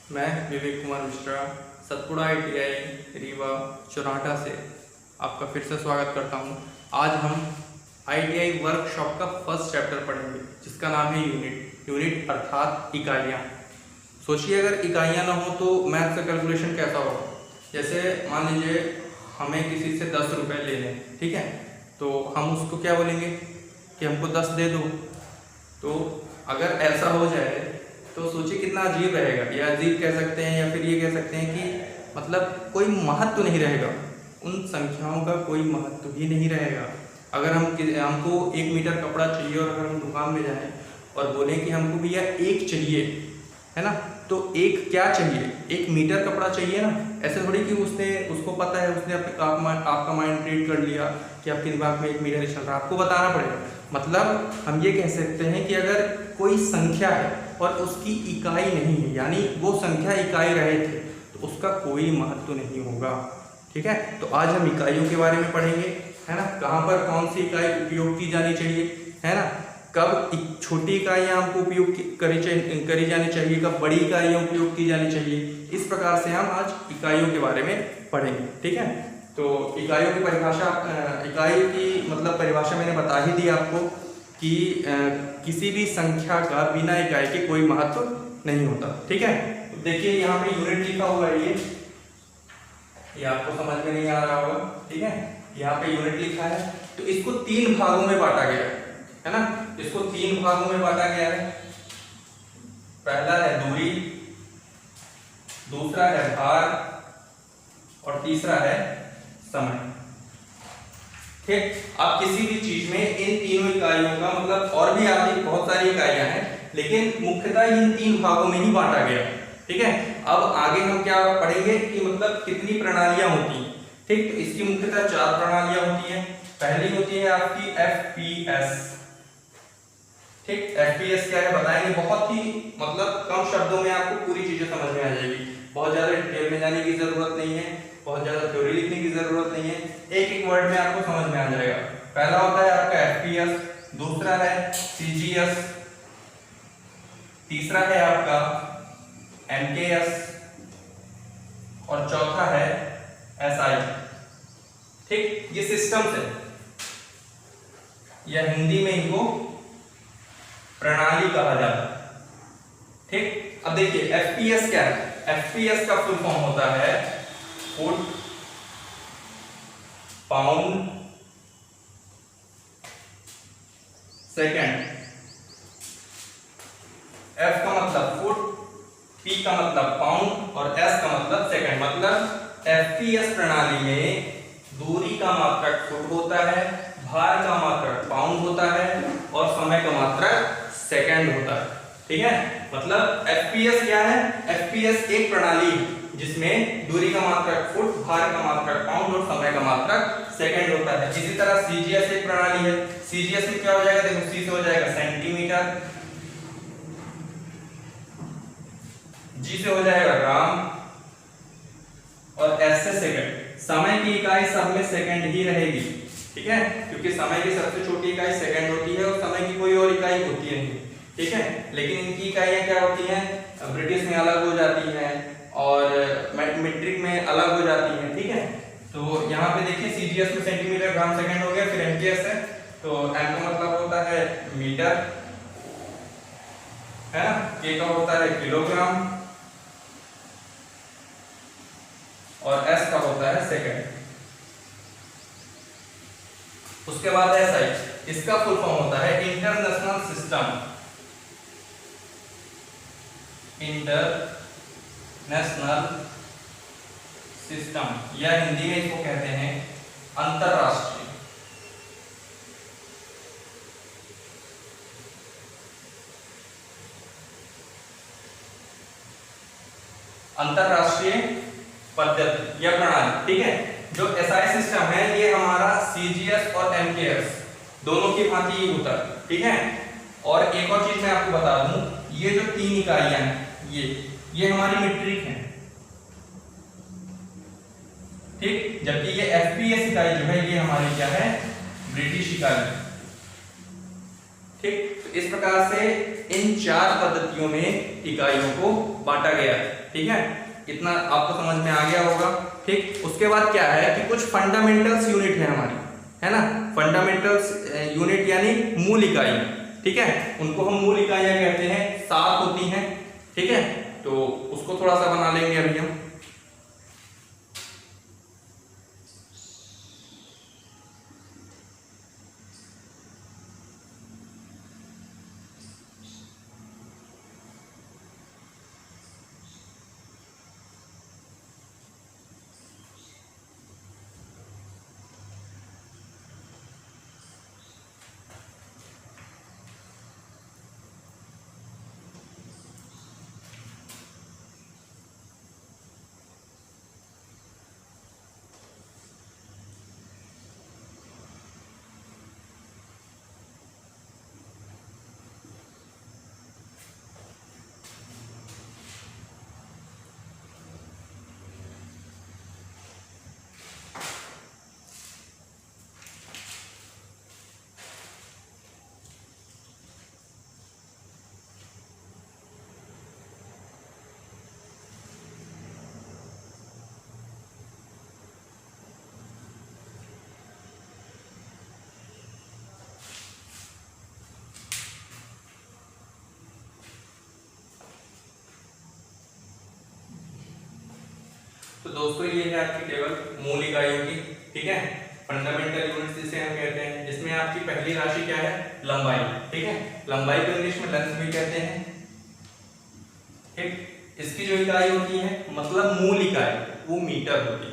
मैं विवेक कुमार मिश्रा सतपुड़ा ITI रीवा चुराटा से आपका फिर से स्वागत करता हूं। आज हम ITI वर्कशॉप का फर्स्ट चैप्टर पढ़ेंगे जिसका नाम है यूनिट अर्थात इकाइयाँ। सोचिए अगर इकाइयाँ ना हो तो मैथ का कैलकुलेशन कैसा होगा। जैसे मान लीजिए हमें किसी से 10 रुपये लेने, ठीक है, तो हम उसको क्या बोलेंगे कि हमको 10 दे दो। तो अगर ऐसा हो जाए तो सोचिए कितना अजीब रहेगा, या अजीब कह सकते हैं या फिर ये कह सकते हैं कि मतलब कोई महत्व नहीं रहेगा, उन संख्याओं का कोई महत्व ही नहीं रहेगा। अगर हमको 1 मीटर कपड़ा चाहिए और अगर हम दुकान में जाएं और बोलें कि हमको भैया 1 चाहिए, है ना, तो 1 क्या चाहिए, 1 मीटर कपड़ा चाहिए ना। ऐसे थोड़ी कि उसको पता है, उसने आपका माइंड रीड कर लिया कि आपके दिमाग में 1 मीटर ही चल रहा है, आपको बताना पड़ेगा। मतलब हम ये कह सकते हैं कि अगर कोई संख्या है और उसकी इकाई नहीं है, यानी वो संख्या इकाई रहे थे, तो उसका कोई महत्व नहीं होगा। ठीक है, तो आज हम इकाइयों के बारे में पढ़ेंगे, है ना, कहाँ पर कौन सी इकाई उपयोग की जानी चाहिए, है ना, कब छोटी इकाइयाँ हमको उपयोग करी जानी चाहिए, कब बड़ी इकाइयाँ उपयोग की जानी चाहिए। इस प्रकार से हम आज इकाइयों के बारे में पढ़ेंगे। ठीक है, तो इकाइयों की परिभाषा, इकाई की मतलब परिभाषा मैंने बता ही दी आपको कि किसी भी संख्या का बिना इकाई के कोई महत्व नहीं होता। ठीक है, तो देखिए यहाँ पे यूनिट लिखा हुआ है, ये आपको समझ में नहीं आ रहा होगा। ठीक है, यहाँ पे यूनिट लिखा है, तो इसको 3 भागों में बांटा गया है ना, इसको 3 भागों में बांटा गया है। पहला है दूरी, दूसरा है भार और तीसरा है समय। ठीक, अब किसी भी चीज में इन तीनों इकाइयों का मतलब और भी आदि बहुत सारी इकाइयां हैं, लेकिन मुख्यतः इन 3 भागों में ही बांटा गया। ठीक है, अब आगे हम क्या पढ़ेंगे कि मतलब कितनी प्रणालियां होती हैं। ठीक, तो इसकी मुख्यतः 4 प्रणालियां होती हैं। पहली होती है आपकी FPS। ठीक, FPS क्या है बताएंगे, बहुत ही मतलब कम शब्दों में आपको पूरी चीजें समझ में आ जाएगी, बहुत ज्यादा डिटेल में जाने की जरूरत नहीं है, बहुत ज्यादा थ्योरी लिखने की जरूरत नहीं है, एक एक वर्ड में आपको समझ में आ जाएगा। पहला होता है आपका FPS, दूसरा है CGS, तीसरा है आपका MKS और चौथा है SI। ठीक, ये सिस्टम है या हिंदी में इनको प्रणाली कहा जाता है। ठीक, अब देखिए FPS क्या है। FPS का फुल फॉर्म होता है फुट पाउंड सेकेंड। F का मतलब फुट, P का मतलब पाउंड और S का मतलब सेकेंड। मतलब FPS प्रणाली में दूरी का मात्रक फुट होता है, भार का मात्रक पाउंड होता है और समय का मात्रक सेकेंड होता है। ठीक है, मतलब FPS क्या है, FPS एक प्रणाली जिसमें दूरी का मात्रक फुट, भार का मात्रक पाउंड और समय का मात्रक सेकेंड होता है। इसी तरह CGS एक प्रणाली है। CGS में क्या हो जाएगा, देखो C से हो जाएगा सेंटीमीटर, G से हो जाएगा ग्राम और S से सेकंड। समय की इकाई सब में सेकंड ही रहेगी। ठीक है, क्योंकि समय की सबसे छोटी इकाई सेकंड होती है और समय की कोई और इकाई होती है नहीं। ठीक है, लेकिन इनकी इकाइयां क्या होती हैं, ब्रिटिश में अलग हो जाती हैं और मीट्रिक में अलग हो जाती हैं। ठीक है, तो यहाँ पे देखिए CGS में सेंटीमीटर ग्राम सेकंड हो गया, फिर MKS है, तो M का मतलब होता है मीटर, है ना, K का होता है किलोग्राम और S का होता है सेकंड। उसके बाद SI, इसका फुल फॉर्म होता है इंटरनेशनल सिस्टम, इंटरनेशनल सिस्टम या हिंदी में इसको कहते हैं अंतरराष्ट्रीय। अंतरराष्ट्रीय पद्धति या प्रणाली। ठीक है, जो SI सिस्टम है ये हमारा CGS और MKS दोनों की भांति ही होता है। ठीक है, और एक और चीज मैं आपको बता दूं, ये जो 3 इकाइयां हैं ये हमारी मीट्रिक है। ठीक, जबकि ये FPS इकाई जो है ये हमारी क्या है, ब्रिटिश इकाई। ठीक, तो इस प्रकार से इन 4 पद्धतियों में इकाइयों को बांटा गया है। ठीक है, इतना आपको समझ में आ गया होगा। ठीक, उसके बाद क्या है कि कुछ फंडामेंटल्स यूनिट है हमारी, है ना। फंडामेंटल्स यूनिट यानी मूल इकाइयां। ठीक है, उनको हम मूल इकाइयां कहते हैं, 7 होती हैं। ठीक है, तो उसको थोड़ा सा बना लेंगे अभी हम। तो दोस्तों ये है आपकी टेबल मूल इकाइयों की। ठीक है, फंडामेंटल यूनिट्स जिसे हम कहते हैं। इसमें आपकी पहली राशि क्या है? लंबाई। ठीक है, लंबाई को इंग्लिश में लेंथ भी कहते हैं। ठीक, इसकी जो इकाई होती है मतलब मूल इकाई वो मीटर होती है।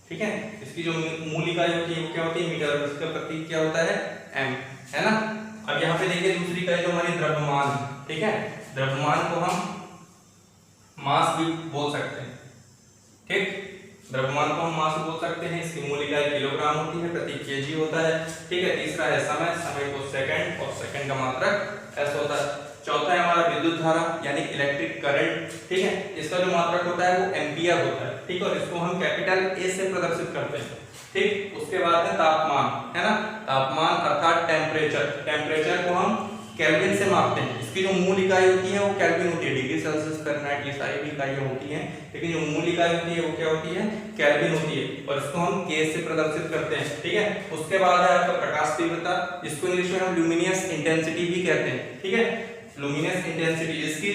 ठीक है, इसकी जो मूल इकाई होती है वो क्या होती है? मीटर। इसका प्रतीक क्या होता है? एम, है ना। अब यहाँ पे देखिए दूसरी इकाई जो हमारी द्रव्यमान। ठीक है, द्रव्यमान को हम मास भी बोल सकते हैं। ठीक, द्रव्यमान को हम मास बोल सकते हैं। इसकी मूल इकाई किलोग्राम होती है, प्रति केजी होता है। ठीक है, तीसरा है समय, समय को सेकंड और सेकंड का मात्रक एस होता है। चौथा है हमारा विद्युत धारा यानी इलेक्ट्रिक करंट। ठीक है, इसका जो मात्रक होता है वो एम्पियर होता है। ठीक, और इसको हम कैपिटल ए से प्रदर्शित करते हैं। ठीक, उसके बाद है तापमान, है ना। तापमान अर्थात टेम्परेचर। टेम्परेचर को हम केल्विन से मापते हैं। इसकी जो मूल इकाई होती है वो केल्विन होती है। डिग्री सेल्सियस, फ़ारेनहाइट, ये सारी भी इकाइयां होती हैं, लेकिन जो मूल इकाई होती है वो क्या होती है? केल्विन होती है, और इसको हम के से प्रदर्शित करते हैं। ठीक है, उसके बाद है आपका प्रकाश तीव्रता। इसको इंग्लिश में हम ल्यूमिनियस इंटेंसिटी भी कहते हैं। ठीक है, लुमिनस इंटेंसिटी, इसकी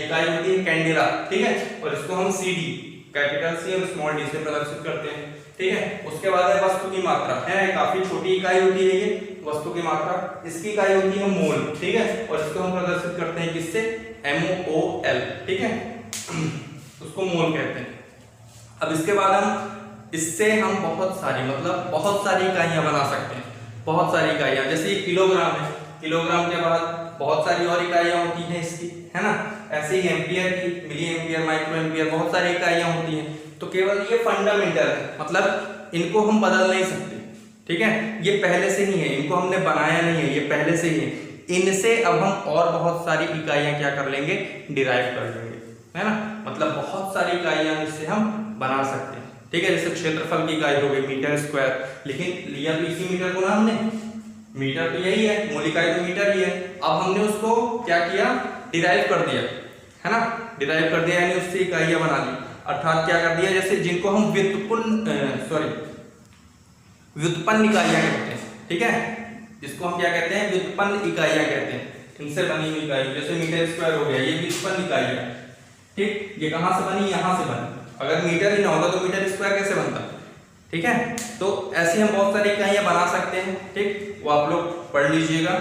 इकाई होती है कैंडेला। ठीक है, और इसको हम सीडी, कैपिटल सी और स्मॉल डी से प्रदर्शित करते हैं। ठीक है, उसके बाद है वस्तु की मात्रा। है काफी छोटी इकाई होती है ये वस्तु की मात्रा। इसकी इकाई होती है मोल। ठीक है, और इसको हम प्रदर्शित करते हैं किससे? MOL। ठीक है, उसको मोल कहते हैं। अब इसके बाद इससे हम बहुत सारी इकाइयां बना सकते हैं। बहुत सारी इकाइयां, जैसे ये किलोग्राम है। किलोग्राम के बाद बहुत सारी और इकाइयां होती हैं इसकी, है ना। ऐसे ही एम्पियर की, मिली एम्पियर, माइक्रो एम्पियर, बहुत सारी इकाइयां होती हैं। तो केवल ये फंडामेंटल है, मतलब इनको हम बदल नहीं सकते। ठीक है, ये पहले से ही है, इनको हमने बनाया नहीं है, ये पहले से ही है। इनसे अब हम और बहुत सारी इकाइयां क्या कर लेंगे? डिराइव कर लेंगे, है ना। मतलब बहुत सारी इकाइयां इससे हम बना सकते हैं। ठीक है, जैसे क्षेत्रफल की इकाई हो गई मीटर स्क्वायर, लेकिन लिया तो इसी मीटर को ना हमने, मीटर तो यही है, मूल इकाई तो मीटर ही है। अब हमने उसको क्या किया? डिराइव कर दिया, है ना। डिराइव कर दिया यानी उससे इकाइयां बना दी, अर्थात क्या कर दिया? जैसे जिनको हम व्युत्पन्न इकाइयां कहते हैं। ठीक है, जिसको हम क्या कहते हैं? व्युत्पन्न इकाइयां कहते हैं। इनसे बनी हुई इकाई, जैसे मीटर स्क्वायर हो गया, ये व्युत्पन्न इकाई है। ठीक, ये कहां से बनी? यहां से बनी। अगर मीटर ही ना होता तो मीटर स्क्वायर कैसे बनता? ठीक है, तो ऐसे हम बहुत सारी इकाइयां बना सकते हैं। ठीक, वो आप लोग पढ़ लीजिएगा,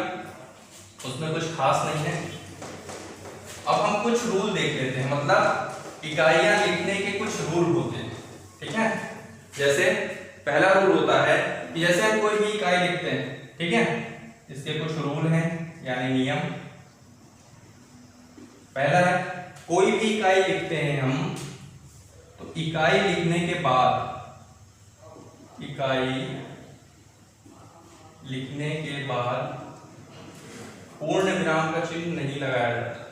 उसमें कुछ खास नहीं है। अब हम कुछ रूल देख लेते हैं, मतलब इकाइयां लिखने के कुछ रूल होते हैं। ठीक है, जैसे पहला रूल होता है कि जैसे हम कोई भी इकाई लिखते हैं, ठीक है, इसके कुछ रूल हैं यानी नियम। पहला है, कोई भी इकाई लिखते हैं हम, तो इकाई लिखने के बाद पूर्ण विराम का चिन्ह नहीं लगाया जाता।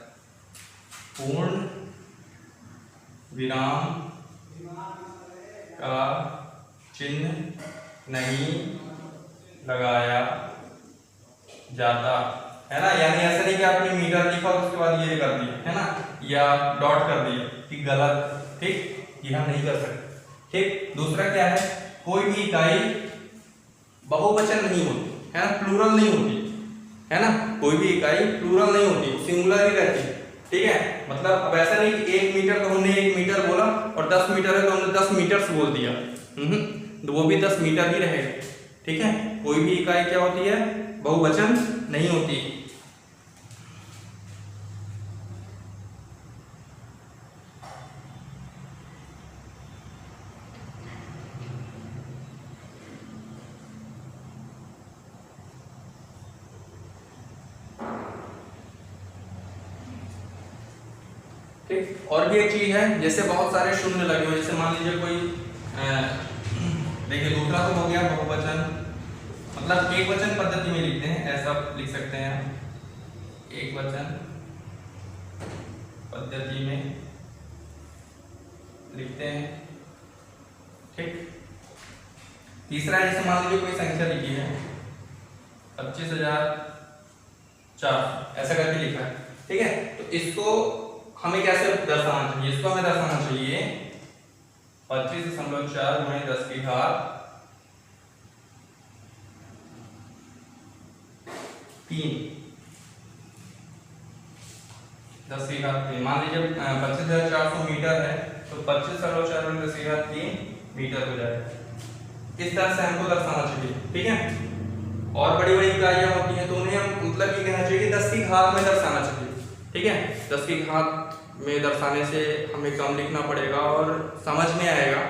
पूर्ण विराम का चिन्ह नहीं लगाया जाता है ना। यानी ऐसा नहीं कि आपने मीटर लिखा और उसके बाद ये कर दिया, है ना, या डॉट कर दिया कि गलत, ठीक, ये हम नहीं कर सकते, ठीक। दूसरा क्या है, कोई भी इकाई बहुवचन नहीं होती, है ना, प्लूरल नहीं होती, है ना, कोई भी इकाई प्लूरल नहीं होती, सिंगुलर ही रहती है, ठीक है। मतलब अब ऐसा नहीं कि 1 मीटर तो हमने 1 मीटर बोला और 10 मीटर है तो हमने 10 मीटर्स बोल दिया, तो वो भी 10 मीटर ही रहेगा, ठीक है। कोई भी इकाई क्या होती है, बहुवचन नहीं होती। ठीक, और भी एक चीज है, जैसे बहुत सारे शून्य लगे हुए, जैसे मान लीजिए कोई देखिए दूसरा तो हो गया बहुवचन, मतलब एक वचन पद्धति में लिखते हैं, ऐसा लिख सकते हैं, एक वचन पद्धति में लिखते हैं, ठीक। तीसरा है, जैसे मान लीजिए कोई संख्या लिखी है 25,004 ऐसा करके लिखा है, ठीक है। तो इसको हमें कैसे दर्शाना चाहिए, इसको हमें दर्शाना चाहिए 25.4 गुणे 10 की घात 3, 10 की घात 3। मान लीजिए 25,400 मीटर है तो 25.4 गुणे 10 की घात 3 मीटर हो जाएगा। इस तरह से हमको दर्शाना चाहिए, ठीक है। और बड़ी बड़ी इकाइयां होती हैं तो उन्हें हम मतलब ये कहना चाहिए कि 10 की घात में दर्शाना चाहिए, ठीक है। 10 की घात में दर्शाने से हमें कम लिखना पड़ेगा और समझ में आएगा,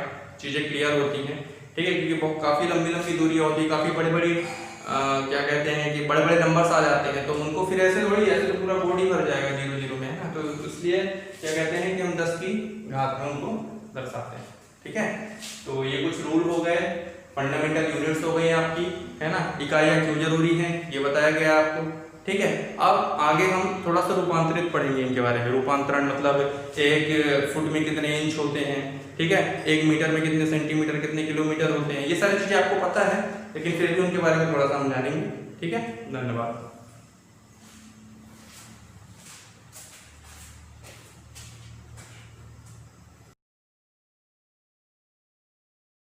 चीज़ें क्लियर होती हैं, ठीक है। क्योंकि बहुत काफ़ी लंबी लंबी दूरी होती है, काफ़ी बड़ी बड़ी क्या कहते हैं कि बड़े बड़े नंबर्स आ जाते हैं, तो उनको फिर ऐसे थोड़ी, ऐसे तो पूरा बोर्ड ही भर जाएगा 0 0 में, है ना। तो इसलिए क्या कहते हैं कि हम 10 की घात में उनको दर्शाते हैं, ठीक है। तो ये कुछ रूल हो गए, फंडामेंटल यूनिट्स हो गई आपकी, है ना। इकाइयाँ क्यों जरूरी हैं ये बताया गया आपको, ठीक है। अब आगे हम थोड़ा सा रूपांतरित पढ़ेंगे इनके बारे में। रूपांतरण मतलब 1 फुट में कितने इंच होते हैं, ठीक है, 1 मीटर में कितने सेंटीमीटर, कितने किलोमीटर होते हैं, ये सारी चीजें आपको पता है, लेकिन फिर भी उनके बारे में थोड़ा सा हम जानेंगे, ठीक है। धन्यवाद।